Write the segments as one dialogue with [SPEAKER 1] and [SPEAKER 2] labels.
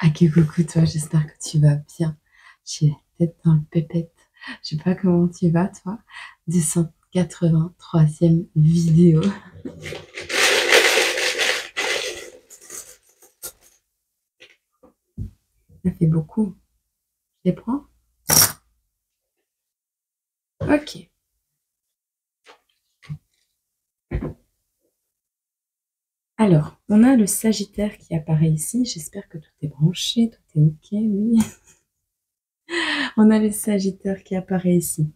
[SPEAKER 1] Ah, que coucou toi, j'espère que tu vas bien. J'ai la tête dans le pépette. Je sais pas comment tu vas toi. 283e vidéo. Ça fait beaucoup. Je les prends? Ok. Alors, on a le Sagittaire qui apparaît ici. J'espère que tout est branché, tout est ok, oui. On a le Sagittaire qui apparaît ici.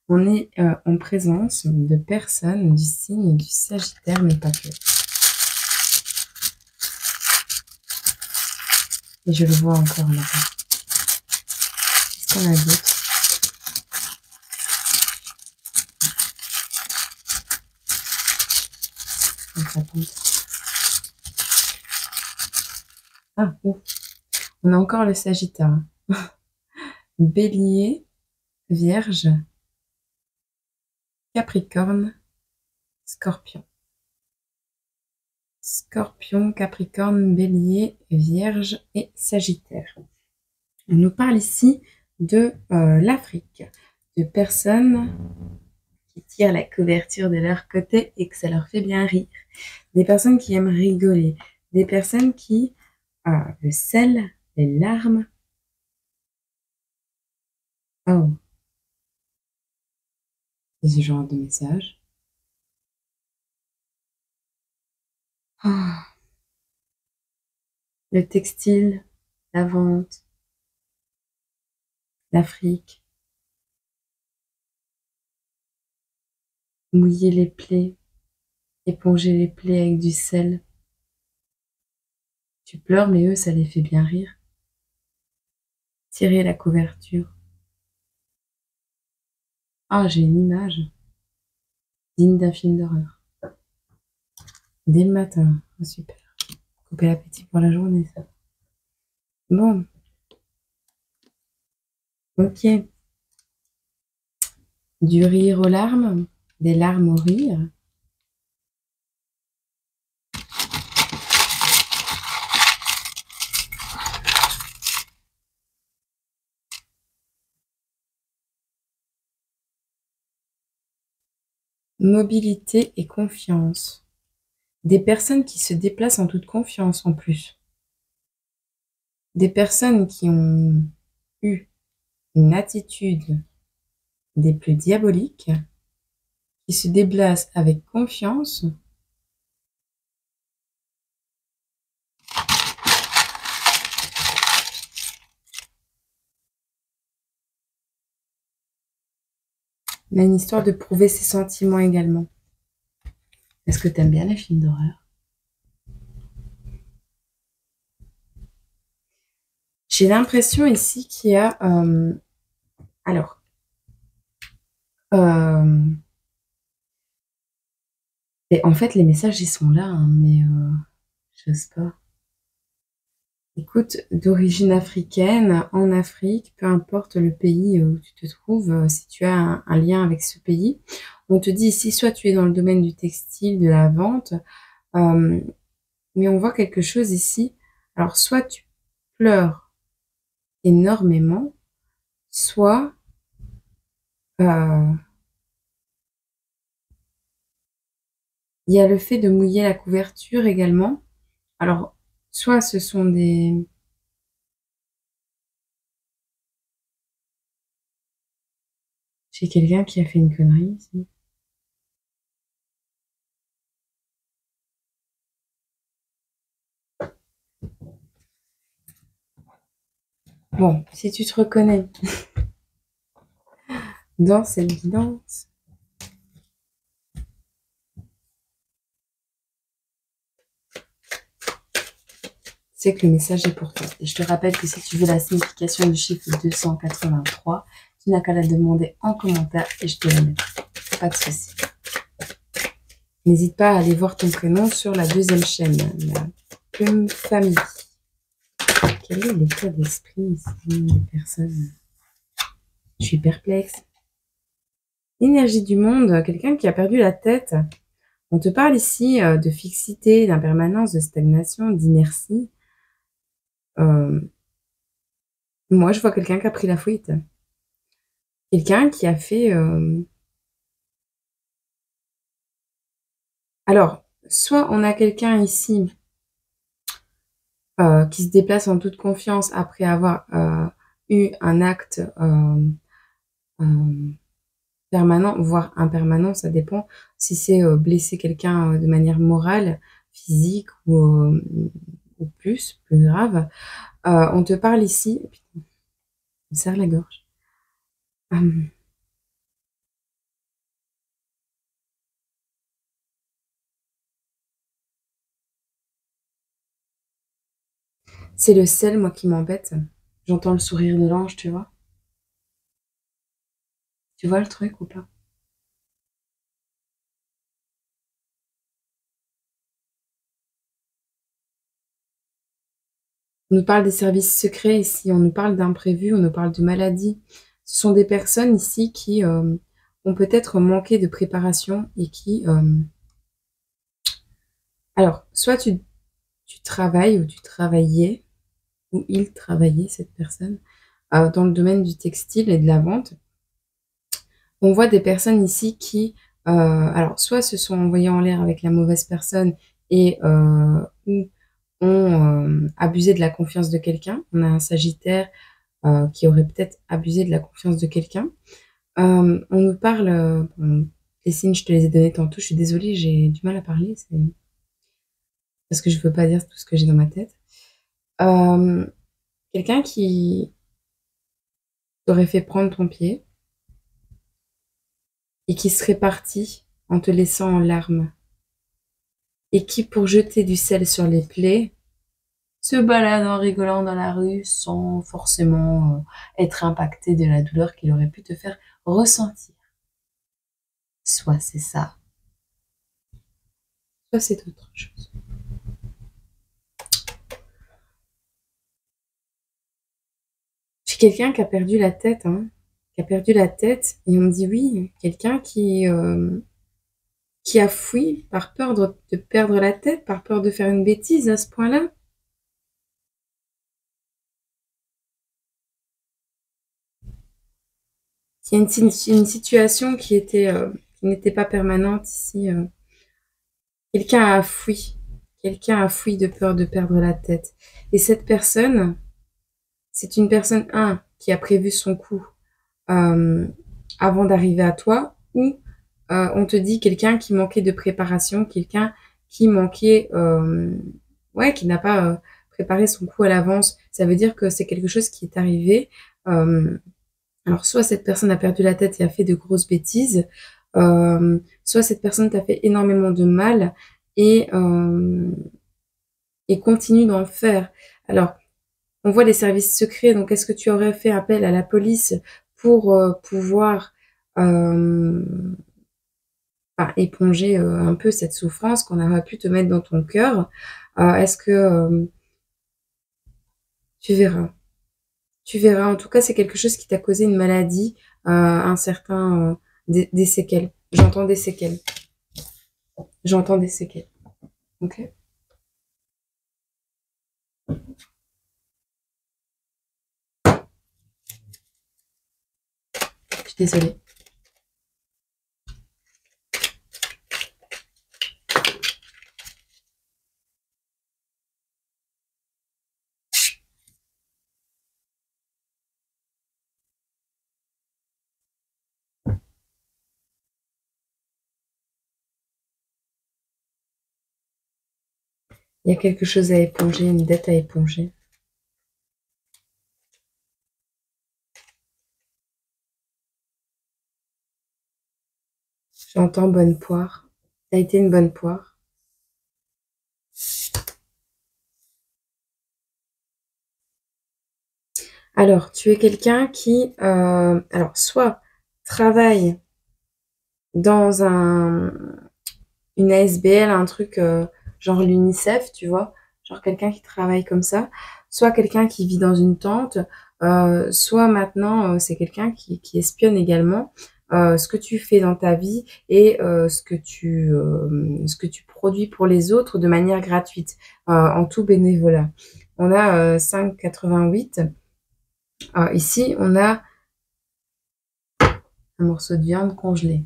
[SPEAKER 1] On est en présence de personnes du signe du Sagittaire, mais pas que. Et je le vois encore là-bas. Qu'est-ce qu'on a d'autre? Ah, oh. On a encore le Sagittaire. Bélier, Vierge, Capricorne, Scorpion. Scorpion, Capricorne, Bélier, Vierge et Sagittaire. On nous parle ici de l'Afrique, de personnes qui tirent la couverture de leur côté et que ça leur fait bien rire. Des personnes qui aiment rigoler. Des personnes qui, le sel, les larmes. Oh, c'est ce genre de message. Oh. Le textile, la vente, l'Afrique. Mouiller les plaies, éponger les plaies avec du sel. Tu pleures, mais eux, ça les fait bien rire. Tirer la couverture. Ah, j'ai une image digne d'un film d'horreur. Dès le matin, oh, super. Couper l'appétit pour la journée, ça. Bon. Ok. Du rire aux larmes, des larmes au rire. Mobilité et confiance. Des personnes qui se déplacent en toute confiance en plus. Des personnes qui ont eu une attitude des plus diaboliques, qui se déplacent avec confiance. On a une histoire de prouver ses sentiments également. Est-ce que tu aimes bien les films d'horreur? J'ai l'impression ici qu'il y a... alors... et en fait, les messages, ils sont là, hein, mais je sais pas. Écoute, d'origine africaine, en Afrique, peu importe le pays où tu te trouves, si tu as un lien avec ce pays, on te dit ici, soit tu es dans le domaine du textile, de la vente, mais on voit quelque chose ici. Alors, soit tu pleures énormément, soit il y a le fait de mouiller la couverture également. Alors, soit ce sont des... J'ai quelqu'un qui a fait une connerie ici. Bon, si tu te reconnais dans cette guidance, c'est que le message est pour toi. Et je te rappelle que si tu veux la signification du chiffre 283, tu n'as qu'à la demander en commentaire et je te la mettrai. Pas de souci. N'hésite pas à aller voir ton prénom sur la deuxième chaîne, la Plume Famille. Quel est l'état d'esprit ici des personnes? Je suis perplexe. L'énergie du monde, quelqu'un qui a perdu la tête. On te parle ici de fixité, d'impermanence, de stagnation, d'inertie. Moi, je vois quelqu'un qui a pris la fuite. Quelqu'un qui a fait, alors, soit on a quelqu'un ici, qui se déplace en toute confiance après avoir, eu un acte, hem, permanent, voire impermanent, ça dépend. Si c'est, blesser quelqu'un, de manière morale, physique ou plus grave. On te parle ici, putain, me serre la gorge. Hem, c'est le sel, moi, qui m'embête. J'entends le sourire de l'ange, tu vois? Tu vois le truc ou pas? On nous parle des services secrets ici, on nous parle d'imprévus, on nous parle de maladies. Ce sont des personnes ici qui, ont peut-être manqué de préparation et qui, alors soit tu travailles ou tu travaillais ou il travaillait, cette personne, dans le domaine du textile et de la vente. On voit des personnes ici qui, alors soit se sont envoyées en l'air avec la mauvaise personne et ou ont, abusé de la confiance de quelqu'un. On a un sagittaire, qui aurait peut-être abusé de la confiance de quelqu'un. On nous parle, bon, les signes, je te les ai donnés tantôt. Je suis désolée, j'ai du mal à parler, c'est parce que je veux pas dire tout ce que j'ai dans ma tête. Hem, Quelqu'un qui t'aurait fait prendre ton pied et qui serait parti en te laissant en larmes et qui, pour jeter du sel sur les plaies, se balade en rigolant dans la rue sans forcément, être impacté de la douleur qu'il aurait pu te faire ressentir. Soit c'est ça, soit c'est autre chose. J'ai quelqu'un qui a perdu la tête, hein, qui a perdu la tête et on me dit: «Oui, quelqu'un qui a fui par peur de perdre la tête, par peur de faire une bêtise à ce point-là». Il y a une situation qui n'était pas permanente ici, quelqu'un a fui. Quelqu'un a fui de peur de perdre la tête et cette personne, c'est une personne, un, qui a prévu son coup, hem, avant d'arriver à toi ou, on te dit quelqu'un qui manquait de préparation, quelqu'un qui manquait, ouais, qui n'a pas, préparé son coup à l'avance. Ça veut dire que c'est quelque chose qui est arrivé, hem, alors soit cette personne a perdu la tête et a fait de grosses bêtises, soit cette personne t'a fait énormément de mal et continue d'en faire. Alors, on voit les services secrets, donc est-ce que tu aurais fait appel à la police pour, pouvoir, hem, bah, éponger, un peu cette souffrance qu'on aurait pu te mettre dans ton cœur? Est-ce que, tu verras. Tu verras. En tout cas, c'est quelque chose qui t'a causé une maladie, un certain, des séquelles. J'entends des séquelles. J'entends des séquelles. OK? Je suis désolée. Il y a quelque chose à éponger, une dette à éponger. J'entends bonne poire. Tu as été une bonne poire. Alors, tu es quelqu'un qui, alors soit travaille dans une ASBL, un truc, genre l'UNICEF, tu vois? Genre quelqu'un qui travaille comme ça, soit quelqu'un qui vit dans une tente, soit maintenant, c'est quelqu'un qui espionne également, ce que tu fais dans ta vie et ce que tu produis pour les autres de manière gratuite, en tout bénévolat. On a 5,88. Ici, on a un morceau de viande congelé.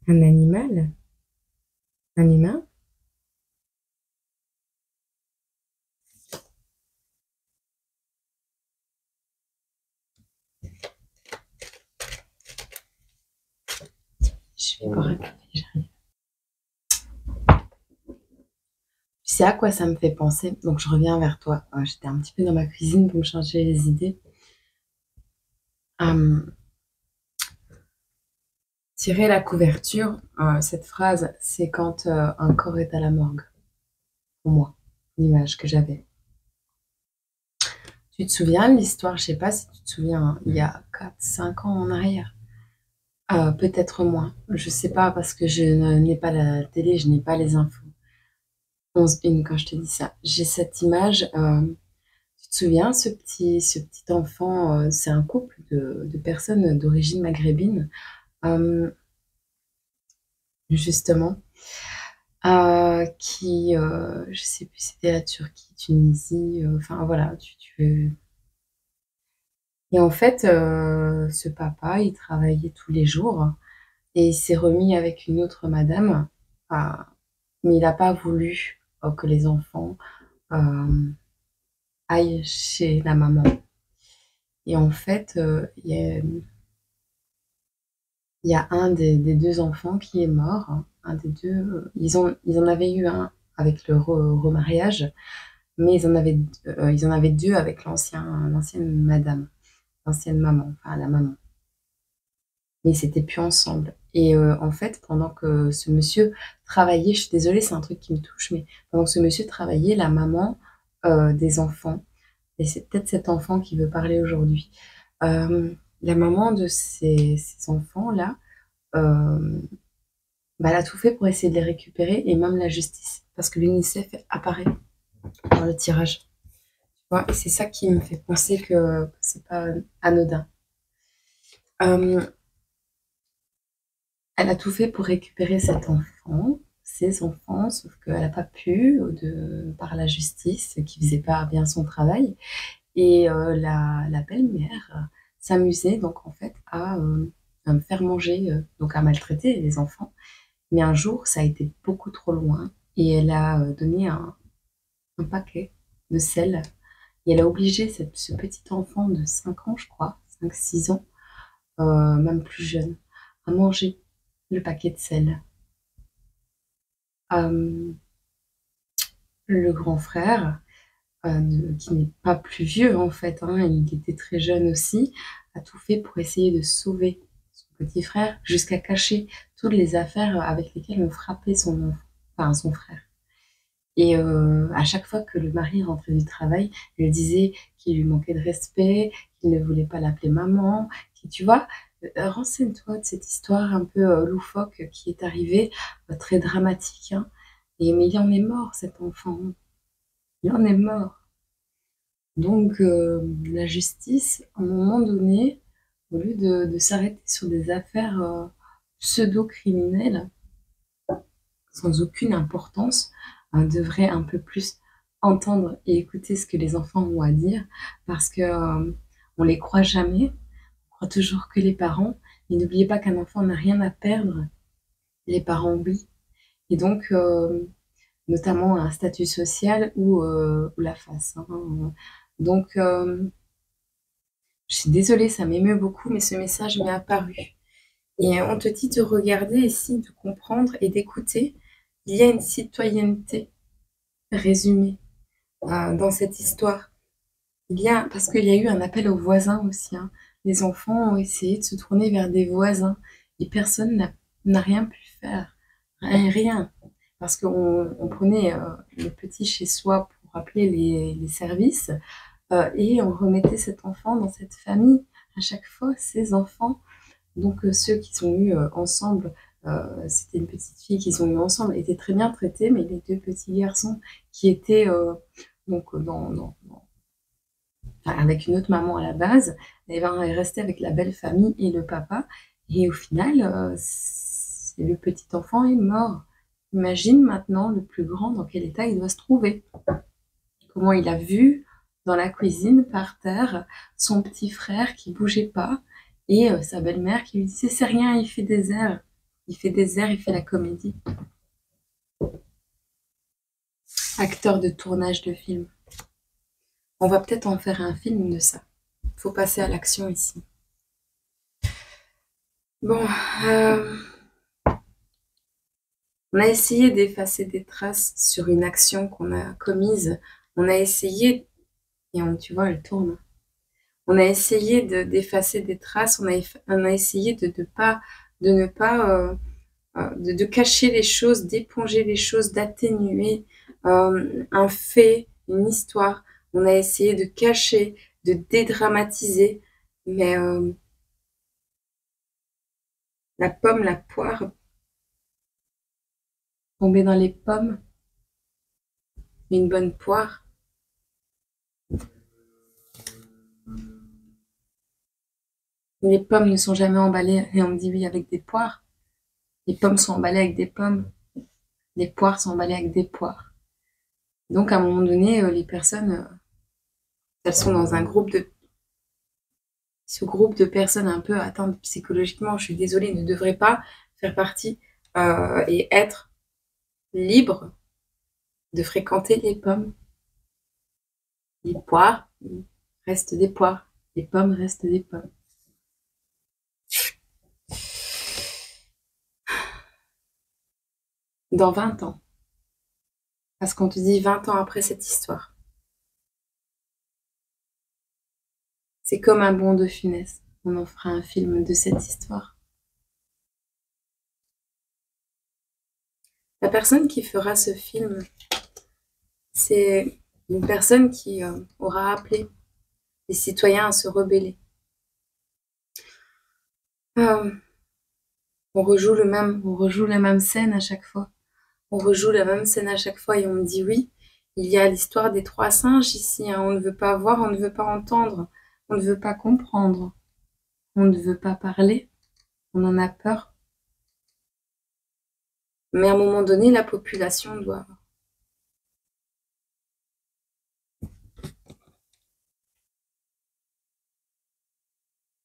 [SPEAKER 1] Un animal? Un humain? Je vais pas réfléchir. Tu sais à quoi ça me fait penser? Donc je reviens vers toi. J'étais un petit peu dans ma cuisine pour me changer les idées. Hem, Tirer la couverture, cette phrase, c'est quand, un corps est à la morgue, pour moi, l'image que j'avais. Tu te souviens de l'histoire? Je sais pas si tu te souviens, hein, il y a 4, 5 ans en arrière, peut-être moins. Je sais pas parce que je n'ai pas la télé, je n'ai pas les infos. 11h01 quand je te dis ça. J'ai cette image, tu te souviens ce petit enfant, c'est un couple de personnes d'origine maghrébine, hem, justement, qui, je sais plus, c'était la Turquie, Tunisie, enfin voilà, tu et en fait, ce papa, il travaillait tous les jours et il s'est remis avec une autre madame, heu, mais il a pas voulu, que les enfants, hem, aillent chez la maman et en fait, il y a un des 2 enfants qui est mort, hein. Un des 2. Ils en avaient eu un avec le remariage, mais ils en avaient 2 avec l'ancienne madame, l'ancienne maman, enfin la maman. Mais ils s'étaient plus ensemble et en fait, pendant que ce monsieur travaillait, je suis désolée, c'est un truc qui me touche, mais pendant que ce monsieur travaillait, la maman, des enfants, et c'est peut-être cet enfant qui veut parler aujourd'hui, la maman de ces enfants-là, hem, bah, elle a tout fait pour essayer de les récupérer et même la justice, parce que l'UNICEF apparaît dans le tirage, tu vois? Et c'est ça qui me fait penser que c'est pas anodin. Hem, Elle a tout fait pour récupérer cet enfant, ses enfants, sauf qu'elle a pas pu, par la justice qui faisait pas bien son travail et la belle-mère, s'amusait donc en fait à me faire manger, donc à maltraiter les enfants. Mais un jour, ça a été beaucoup trop loin et elle a, donné un paquet de sel et elle a obligé ce petit enfant de 5 ans, je crois, 5, 6 ans, même plus jeune, à manger le paquet de sel. Hem, le grand frère, qui n'est pas plus vieux en fait, hein, il était très jeune aussi, a tout fait pour essayer de sauver son petit frère, jusqu'à cacher toutes les affaires avec lesquelles on frappait son frère. Et à chaque fois que le mari rentrait du travail, elle disait qu'il lui manquait de respect, qu'il ne voulait pas l'appeler maman, qui tu vois? Renseigne-toi de cette histoire un peu, loufoque qui est arrivée, très dramatique, hein, et mais il en est mort cet enfant, il en est mort. Donc la justice, à un moment donné, au lieu de s'arrêter sur des affaires, pseudo-criminelles, sans aucune importance, devrait un peu plus entendre et écouter ce que les enfants ont à dire parce que, on les croit jamais, on croit toujours que les parents, mais n'oubliez pas qu'un enfant n'a rien à perdre, les parents oui, et donc notamment un statut social ou la face, hein, donc je suis désolée, ça m'émeut beaucoup, mais ce message m'est apparu et on te dit de regarder ici, de comprendre et d'écouter. Il y a une citoyenneté résumée, dans cette histoire. Parce qu'il y a eu un appel aux voisins aussi, hein. Les enfants ont essayé de se tourner vers des voisins et personne n'a rien pu faire. Rien. Parce qu'on prenait, le petit chez soi pour appeler les services, et on remettait cet enfant dans cette famille. À chaque fois, ces enfants, donc ceux qu'ils ont eu, ensemble, c'était une petite fille qu'ils ont eu ensemble, étaient très bien traités, mais les 2 petits garçons qui étaient, donc enfin, avec une autre maman à la base, et ben, elle restait avec la belle famille et le papa et au final, Et le petit enfant est mort. Imagine maintenant le plus grand dans quel état il doit se trouver. Comment il a vu dans la cuisine, par terre, son petit frère qui bougeait pas et sa belle-mère qui lui disait c'est rien, il fait des airs. Il fait des airs, il fait la comédie. Acteur de tournage de film. On va peut-être en faire un film de ça. Faut passer à l'action ici. Bon, on a essayé d'effacer des traces sur une action qu'on a commise. On a essayé, et tu vois, elle tourne. On a essayé d'effacer des traces. On a essayé de ne pas de cacher les choses, d'éponger les choses, d'atténuer un fait, une histoire. On a essayé de cacher, de dédramatiser, mais la pomme, la poire, tomber dans les pommes, une bonne poire. Les pommes ne sont jamais emballées, et on me dit oui, avec des poires. Les pommes sont emballées avec des pommes. Les poires sont emballées avec des poires. Donc, à un moment donné, les personnes, elles sont dans un groupe de... Ce groupe de personnes un peu atteintes psychologiquement, je suis désolée, ne devrait pas faire partie et être libre de fréquenter les pommes. Les poires restent des poires. Les pommes restent des pommes. Dans 20 ans, parce qu'on te dit 20 ans après cette histoire, c'est comme un bond de Funès. On en fera un film de cette histoire. La personne qui fera ce film, c'est une personne qui aura appelé les citoyens à se rebeller. On rejoue la même scène à chaque fois. On rejoue la même scène à chaque fois et on me dit oui, il y a l'histoire des 3 singes ici. Hein. On ne veut pas voir, on ne veut pas entendre, on ne veut pas comprendre, on ne veut pas parler, on en a peur. Mais à un moment donné, la population doit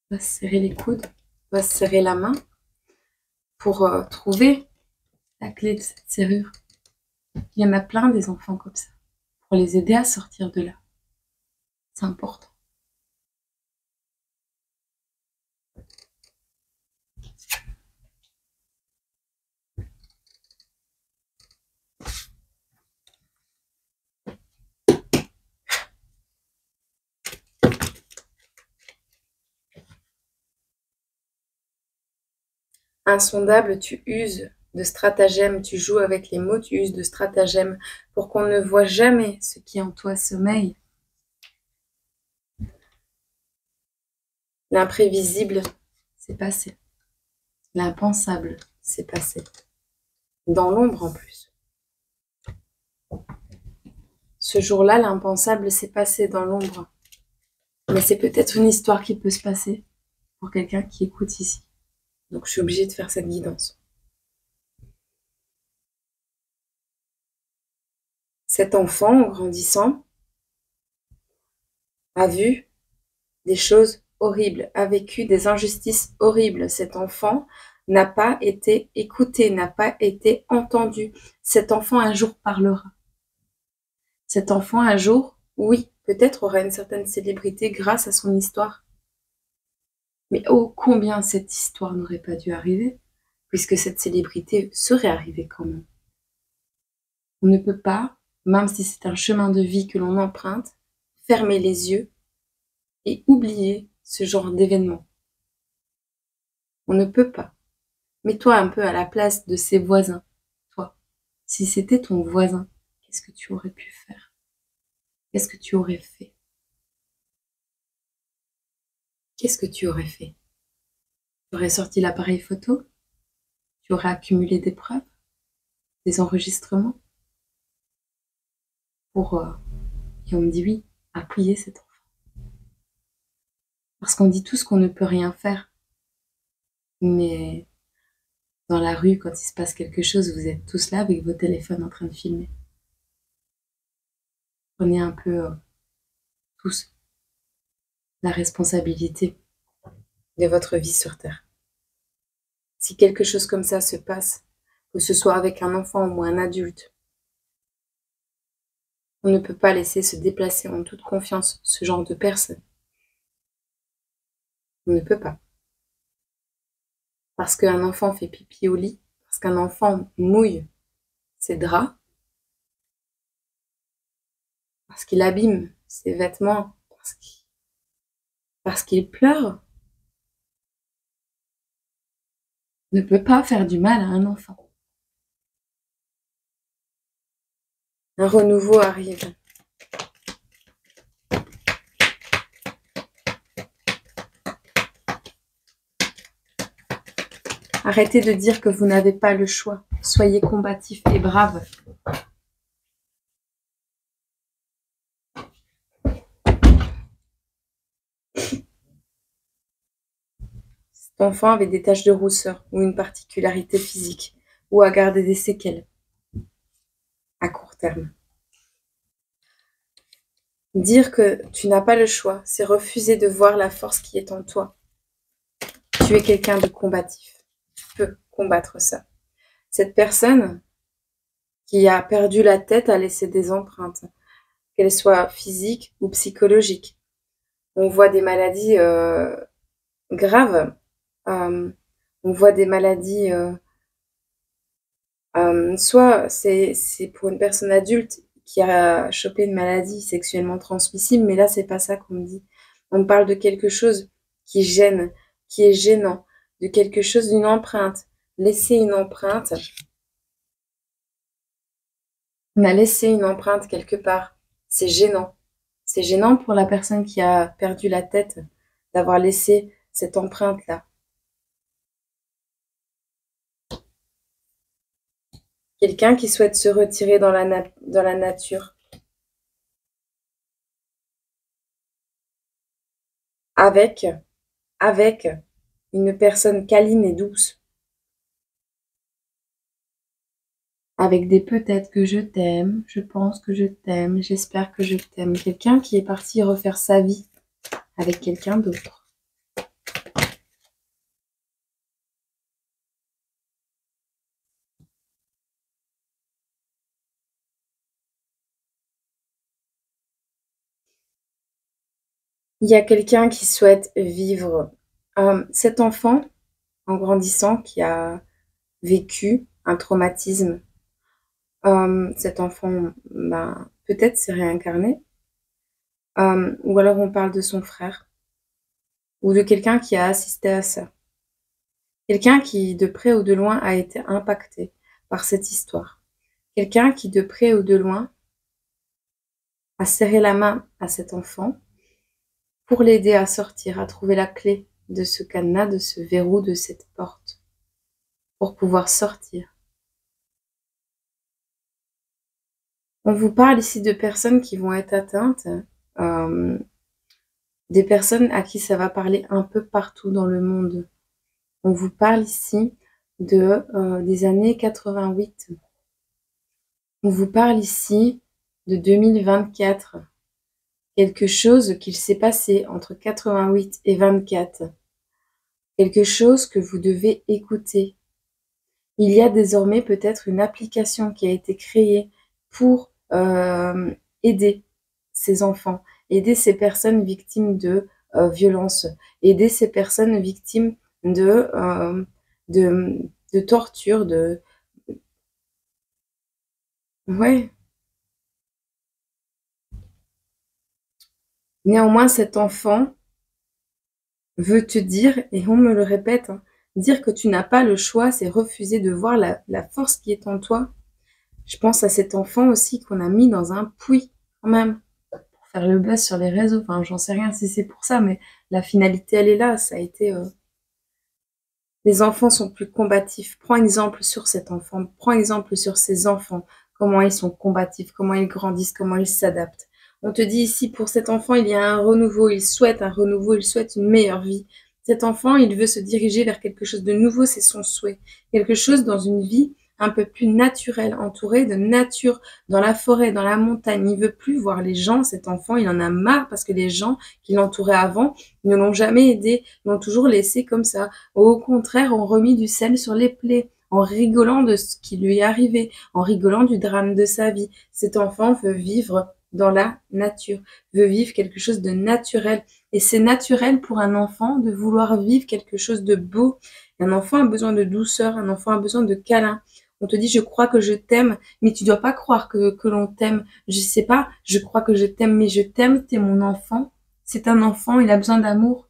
[SPEAKER 1] se serrer les coudes, doit se serrer la main pour trouver la clé de cette serrure. Il y en a plein des enfants comme ça, pour les aider à sortir de là. C'est important. Insondable, tu uses de stratagèmes, tu joues avec les mots, tu uses de stratagèmes pour qu'on ne voit jamais ce qui en toi sommeille. L'imprévisible, c'est passé. L'impensable, c'est passé. Dans l'ombre en plus. Ce jour-là, l'impensable s'est passé dans l'ombre. Mais c'est peut-être une histoire qui peut se passer pour quelqu'un qui écoute ici. Donc je suis obligée de faire cette guidance. Cet enfant, en grandissant, a vu des choses horribles, a vécu des injustices horribles. Cet enfant n'a pas été écouté, n'a pas été entendu. Cet enfant un jour parlera. Cet enfant un jour, oui, peut-être aura une certaine célébrité grâce à son histoire. Mais oh, combien cette histoire n'aurait pas dû arriver, puisque cette célébrité serait arrivée quand même. On ne peut pas, même si c'est un chemin de vie que l'on emprunte, fermer les yeux et oublier ce genre d'événement. On ne peut pas. Mets-toi un peu à la place de ses voisins. Toi, si c'était ton voisin, qu'est-ce que tu aurais pu faire? Qu'est-ce que tu aurais fait? Qu'est-ce que tu aurais fait? Tu aurais sorti l'appareil photo? Tu aurais accumulé des preuves? Des enregistrements? Et on me dit oui, appuyer cet enfant. Parce qu'on dit tous qu'on ne peut rien faire. Mais Dans la rue, quand il se passe quelque chose, vous êtes tous là avec vos téléphones en train de filmer. Prenez un peu tous la responsabilité de votre vie sur Terre. Si quelque chose comme ça se passe, que ce soit avec un enfant ou un adulte, on ne peut pas laisser se déplacer en toute confiance ce genre de personne. On ne peut pas. Parce qu'un enfant fait pipi au lit, parce qu'un enfant mouille ses draps, parce qu'il abîme ses vêtements, parce qu'il pleure, ne peut pas faire du mal à un enfant. Un renouveau arrive. Arrêtez de dire que vous n'avez pas le choix. Soyez combatifs et braves. Cet enfant avait des taches de rousseur ou une particularité physique ou a gardé des séquelles à court terme. Dire que tu n'as pas le choix, c'est refuser de voir la force qui est en toi. Tu es quelqu'un de combatif. Tu peux combattre ça. Cette personne qui a perdu la tête a laissé des empreintes, qu'elles soient physiques ou psychologiques. On voit des maladies graves. On voit des maladies, soit c'est pour une personne adulte qui a chopé une maladie sexuellement transmissible, mais là, c'est pas ça qu'on me dit. On me parle de quelque chose qui gêne, qui est gênant, de quelque chose, d'une empreinte. Laisser une empreinte. On a laissé une empreinte quelque part. C'est gênant. C'est gênant pour la personne qui a perdu la tête d'avoir laissé cette empreinte-là. Quelqu'un qui souhaite se retirer dans la nature. Avec une personne câline et douce. Avec des peut-être que je t'aime, je pense que je t'aime, j'espère que je t'aime. Quelqu'un qui est parti refaire sa vie avec quelqu'un d'autre. Il y a quelqu'un qui souhaite vivre. Cet enfant, en grandissant, qui a vécu un traumatisme, cet enfant, ben, peut-être s'est réincarné. Ou alors on parle de son frère. Ou de quelqu'un qui a assisté à ça. Quelqu'un qui, de près ou de loin, a été impacté par cette histoire. Quelqu'un qui, de près ou de loin, a serré la main à cet enfant pour l'aider à sortir, à trouver la clé de ce cadenas, de ce verrou, de cette porte, pour pouvoir sortir. On vous parle ici de personnes qui vont être atteintes, des personnes à qui ça va parler un peu partout dans le monde. On vous parle ici des années 88. On vous parle ici de 2024. Quelque chose qu'il s'est passé entre 88 et 24. Quelque chose que vous devez écouter. Il y a désormais peut-être une application qui a été créée pour aider ces enfants, aider ces personnes victimes de violences, aider ces personnes victimes de torture, Ouais. Néanmoins, cet enfant veut te dire, et on me le répète, hein, dire que tu n'as pas le choix, c'est refuser de voir la force qui est en toi. Je pense à cet enfant aussi qu'on a mis dans un puits, quand même, pour faire le buzz sur les réseaux. Enfin, j'en sais rien si c'est pour ça, mais la finalité, elle est là. Ça a été... Les enfants sont plus combatifs. Prends exemple sur cet enfant. Prends exemple sur ces enfants. Comment ils sont combatifs, comment ils grandissent, comment ils s'adaptent. On te dit ici, pour cet enfant, il y a un renouveau. Il souhaite un renouveau, il souhaite une meilleure vie. Cet enfant, il veut se diriger vers quelque chose de nouveau, c'est son souhait. Quelque chose dans une vie un peu plus naturelle, entourée de nature, dans la forêt, dans la montagne. Il veut plus voir les gens, cet enfant, il en a marre parce que les gens qui l'entouraient avant ne l'ont jamais aidé, l'ont toujours laissé comme ça. Au contraire, ont remis du sel sur les plaies, en rigolant de ce qui lui est arrivé, en rigolant du drame de sa vie. Cet enfant veut vivre dans la nature, veut vivre quelque chose de naturel. Et c'est naturel pour un enfant de vouloir vivre quelque chose de beau. Un enfant a besoin de douceur, un enfant a besoin de câlin. On te dit, je crois que je t'aime, mais tu dois pas croire que l'on t'aime. Je sais pas, je crois que je t'aime, mais je t'aime, t'es mon enfant. C'est un enfant, il a besoin d'amour.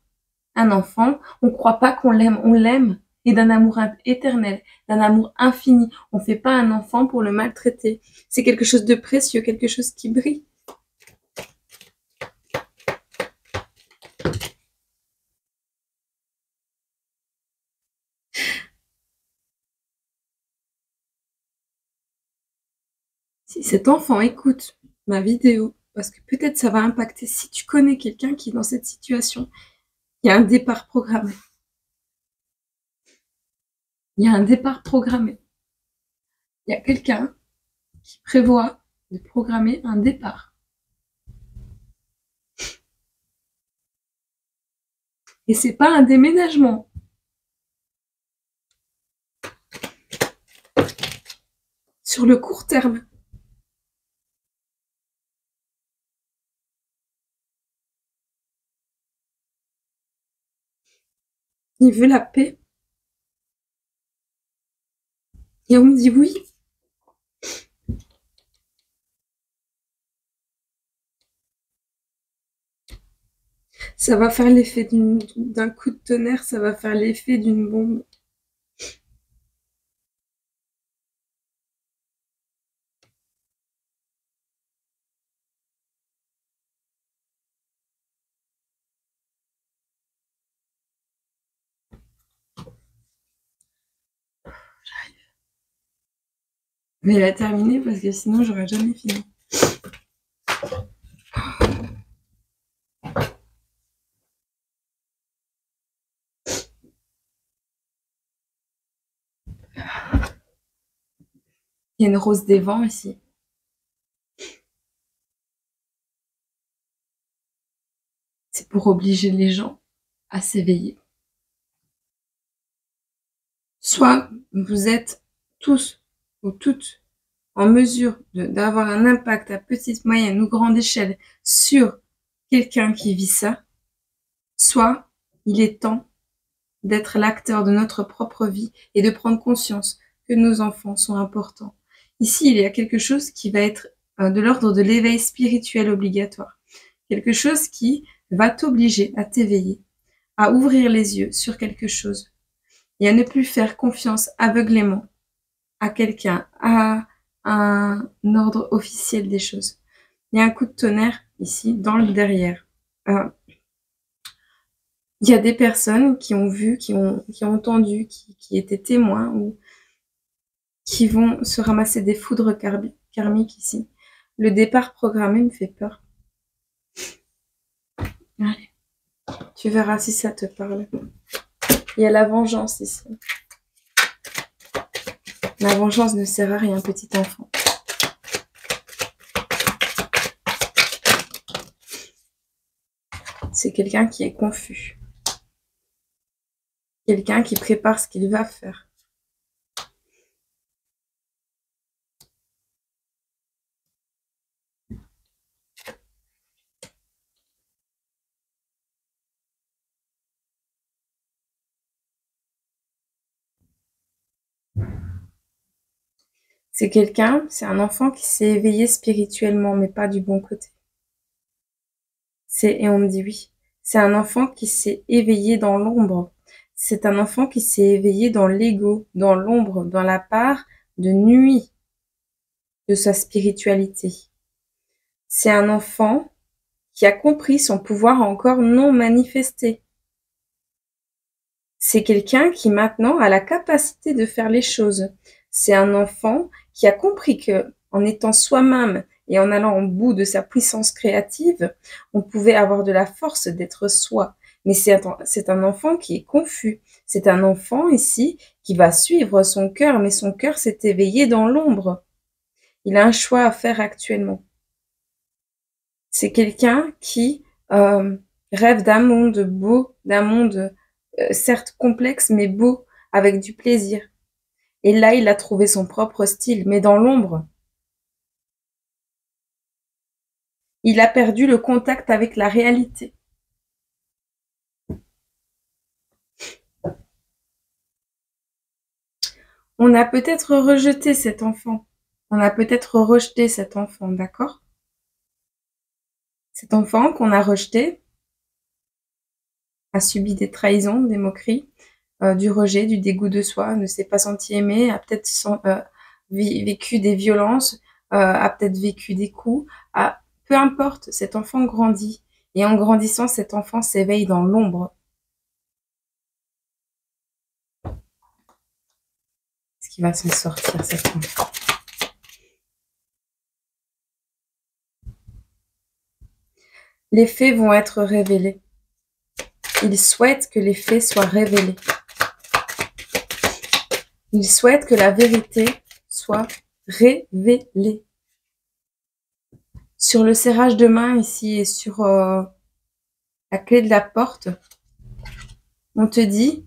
[SPEAKER 1] Un enfant, on croit pas qu'on l'aime, on l'aime. Et d'un amour éternel, d'un amour infini. On fait pas un enfant pour le maltraiter. C'est quelque chose de précieux, quelque chose qui brille. Si cet enfant écoute ma vidéo, parce que peut-être ça va impacter, si tu connais quelqu'un qui est dans cette situation, il y a un départ programmé. Il y a un départ programmé. Il y a quelqu'un qui prévoit de programmer un départ. Et c'est pas un déménagement. Sur le court terme. Il veut la paix. Et on me dit oui. Ça va faire l'effet d'un coup de tonnerre, ça va faire l'effet d'une bombe. Mais elle a terminé parce que sinon j'aurais jamais fini. Il y a une rose des vents ici. C'est pour obliger les gens à s'éveiller. Soit vous êtes tous ou toutes en mesure d'avoir un impact à petite, moyenne ou grande échelle sur quelqu'un qui vit ça, soit il est temps d'être l'acteur de notre propre vie et de prendre conscience que nos enfants sont importants. Ici, il y a quelque chose qui va être de l'ordre de l'éveil spirituel obligatoire. Quelque chose qui va t'obliger à t'éveiller, à ouvrir les yeux sur quelque chose et à ne plus faire confiance aveuglément à quelqu'un, à un ordre officiel des choses. Il y a un coup de tonnerre ici, dans le derrière. Il y a des personnes qui ont vu, qui ont entendu, qui étaient témoins ou qui vont se ramasser des foudres karmiques ici. Le départ programmé me fait peur. Allez, tu verras si ça te parle. Il y a la vengeance ici. La vengeance ne sert à rien, petit enfant. C'est quelqu'un qui est confus. Quelqu'un qui prépare ce qu'il va faire. C'est quelqu'un, c'est un enfant qui s'est éveillé spirituellement, mais pas du bon côté. Et on me dit oui. C'est un enfant qui s'est éveillé dans l'ombre. C'est un enfant qui s'est éveillé dans l'ego, dans l'ombre, dans la part de nuit de sa spiritualité. C'est un enfant qui a compris son pouvoir encore non manifesté. C'est quelqu'un qui maintenant a la capacité de faire les choses. C'est un enfant qui a compris que, en étant soi-même et en allant au bout de sa puissance créative, on pouvait avoir de la force d'être soi. mais c'est un enfant qui est confus. C'est un enfant ici qui va suivre son cœur, mais son cœur s'est éveillé dans l'ombre. Il a un choix à faire actuellement. C'est quelqu'un qui rêve d'un monde beau, d'un monde certes complexe, mais beau, avec du plaisir. Et là, il a trouvé son propre style, mais dans l'ombre. Il a perdu le contact avec la réalité. On a peut-être rejeté cet enfant. On a peut-être rejeté cet enfant, d'accord? Cet enfant qu'on a rejeté a subi des trahisons, des moqueries, du rejet, du dégoût de soi, ne s'est pas senti aimé, a peut-être vécu des violences, a peut-être vécu des coups. Peu importe, cet enfant grandit. Et en grandissant, cet enfant s'éveille dans l'ombre. Est-ce qu'il va s'en sortir, cet enfant? Les faits vont être révélés. Il souhaite que les faits soient révélés. Il souhaite que la vérité soit révélée. Sur le serrage de main ici et sur la clé de la porte, on te dit,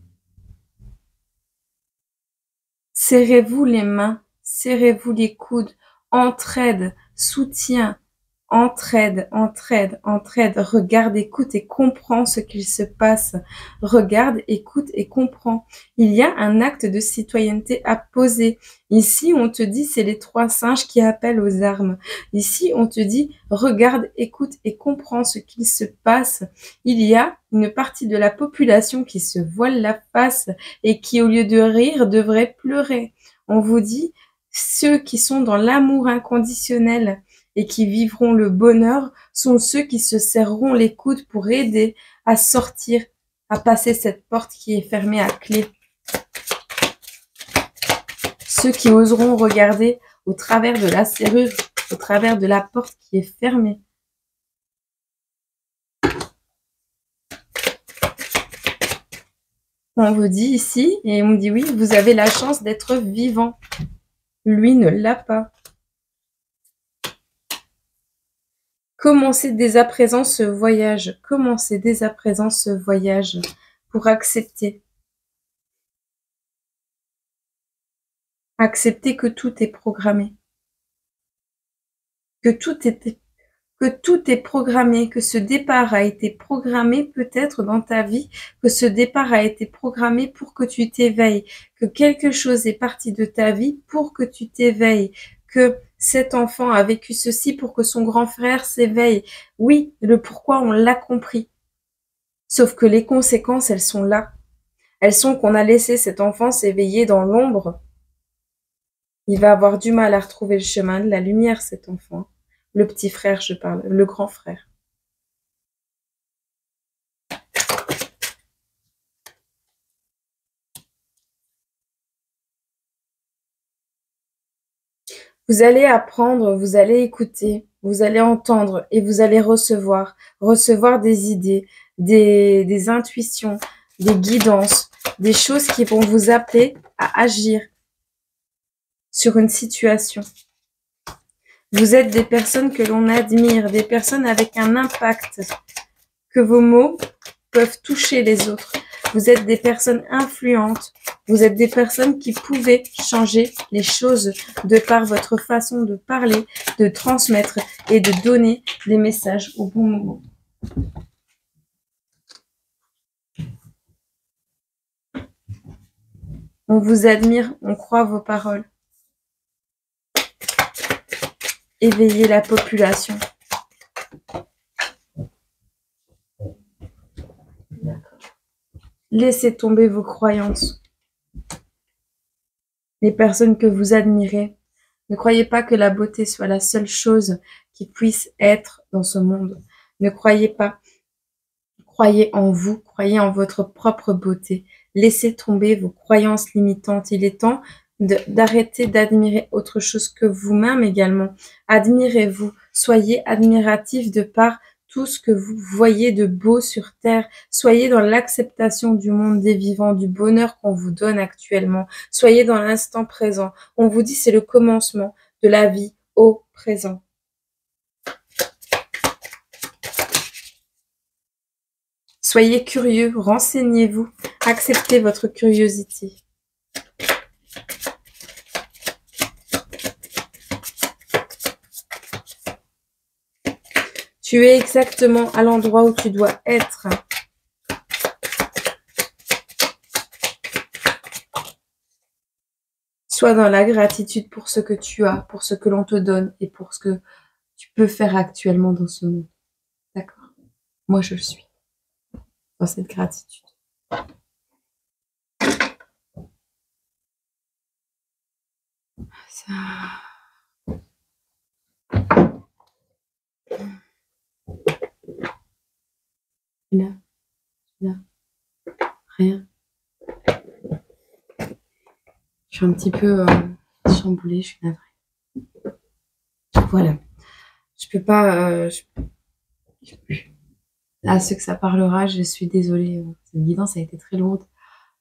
[SPEAKER 1] serrez-vous les mains, serrez-vous les coudes, entraide, soutien, entraide, entraide, entraide. Regarde, écoute et comprends ce qu'il se passe. Regarde, écoute et comprends. Il y a un acte de citoyenneté à poser. Ici, on te dit, c'est les 3 singes qui appellent aux armes. Ici, on te dit, regarde, écoute et comprends ce qu'il se passe. Il y a une partie de la population qui se voile la face et qui, au lieu de rire, devrait pleurer. On vous dit, ceux qui sont dans l'amour inconditionnel et qui vivront le bonheur sont ceux qui se serreront les coudes pour aider à sortir, à passer cette porte qui est fermée à clé. Ceux qui oseront regarder au travers de la serrure, au travers de la porte qui est fermée. On vous dit ici, et on me dit oui, vous avez la chance d'être vivant. Lui ne l'a pas. Commencez dès à présent ce voyage. Commencez dès à présent ce voyage pour accepter. Accepter que tout est programmé. Que tout est programmé, que ce départ a été programmé peut-être dans ta vie, que ce départ a été programmé pour que tu t'éveilles, que quelque chose est parti de ta vie pour que tu t'éveilles, que cet enfant a vécu ceci pour que son grand frère s'éveille. Oui, le pourquoi, on l'a compris. Sauf que les conséquences, elles sont là. Elles sont qu'on a laissé cet enfant s'éveiller dans l'ombre. Il va avoir du mal à retrouver le chemin de la lumière, cet enfant. Le petit frère, je parle, le grand frère. Vous allez apprendre, vous allez écouter, vous allez entendre et vous allez recevoir des idées, des intuitions, des guidances, des choses qui vont vous appeler à agir sur une situation. Vous êtes des personnes que l'on admire, des personnes avec un impact, que vos mots peuvent toucher les autres. Vous êtes des personnes influentes. Vous êtes des personnes qui pouvaient changer les choses de par votre façon de parler, de transmettre et de donner des messages au bon moment. On vous admire, on croit vos paroles. Éveillez la population. Laissez tomber vos croyances. Les personnes que vous admirez, ne croyez pas que la beauté soit la seule chose qui puisse être dans ce monde. Ne croyez pas. Croyez en vous, croyez en votre propre beauté. Laissez tomber vos croyances limitantes. Il est temps d'arrêter d'admirer autre chose que vous-même également. Admirez-vous, soyez admiratif de par tout ce que vous voyez de beau sur Terre. Soyez dans l'acceptation du monde des vivants, du bonheur qu'on vous donne actuellement. Soyez dans l'instant présent. On vous dit c'est le commencement de la vie au présent. Soyez curieux, renseignez-vous, acceptez votre curiosité. Tu es exactement à l'endroit où tu dois être. Sois dans la gratitude pour ce que tu as, pour ce que l'on te donne et pour ce que tu peux faire actuellement dans ce monde. D'accord? Moi, je le suis dans cette gratitude. Ça... Là, rien. Je suis un petit peu chamboulée, je suis navrée. Voilà. Je peux pas... À ceux que ça parlera, je suis désolée. Cette guidance a été très lourde.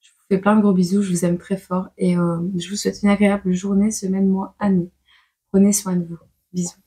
[SPEAKER 1] Je vous fais plein de gros bisous, je vous aime très fort et je vous souhaite une agréable journée, semaine, mois, année. Prenez soin de vous. Bisous.